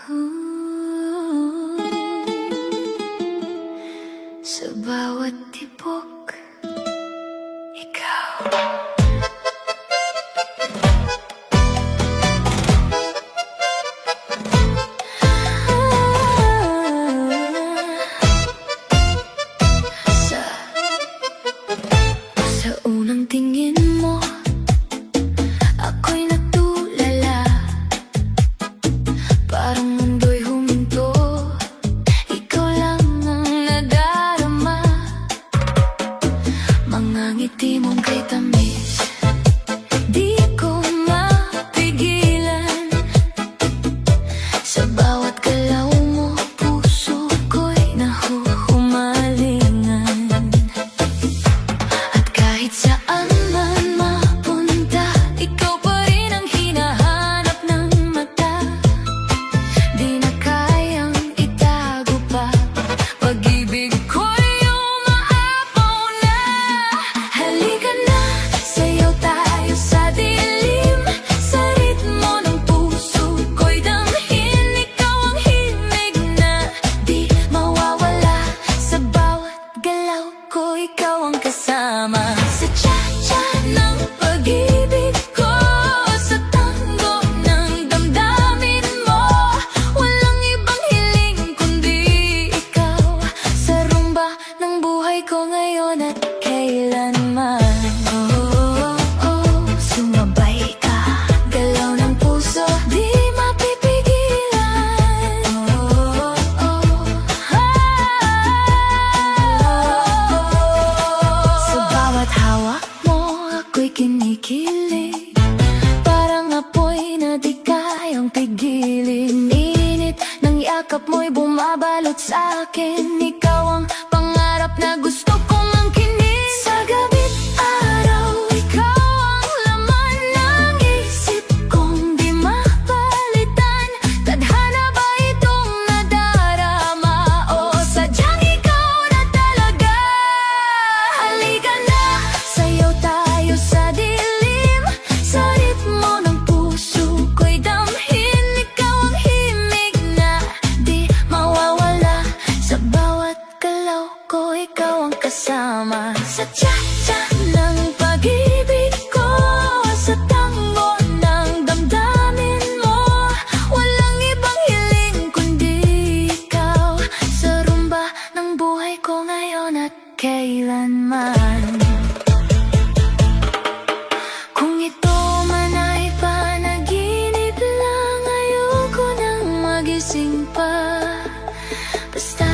Sa bawat tibok, ikaw. Sa unang tingin mo, ako'y natulala. Parang mundo'y huminto, ikaw lang ang nadarama. Mga ngiti mong kay tamis, di ko mapigilan. Sa bawat galaw mo, puso ko'y nahuhumalingan. At kahit saan man mapunta, ikaw pa rin ang hinahanap ng mata. Di na kayang itago pa, pag-ibig ko'y umaapaw na. Halika na, sayaw tayo sa dilim. Sa ritmo ng puso ko'y damhin. Ikaw ang himig na di mawawala. Sa bawat galaw ko, ikaw ang kasama. Sa cha-cha ng pag-ibig ko, sa tango ng damdamin mo, walang ibang hiling kundi ikaw. Sa rumba ng buhay ko ngayon at kailanman. Sumabay ka, galaw ng puso, di mapipigilan. Sa bawat hawak mo, ako'y kinikilig. Parang apoy na di kayang pigilin. Init ng yakap mo'y bumabalot sa akin. Ikaw ang pangarap na gusto kong angkinin. Sa gabi't araw, ikaw ang laman ng isip kong di mapalitan. Tadhana ba itong nadarama o sadyang ikaw na talaga? Halika na, sayaw tayo sa dilim. Sa ritmo ng puso ko'y damhin. Ikaw ang himig na di mawawala. Sa bawat galaw ko, ikaw ang kasama. Sa cha-cha ng pag-ibig ko, sa tango ng damdamin mo, walang ibang hiling kundi ikaw. Sa rumba ng buhay ko ngayon at kailanman. Kung ito man ay panaginip lang, ayoko nang magising pa. Basta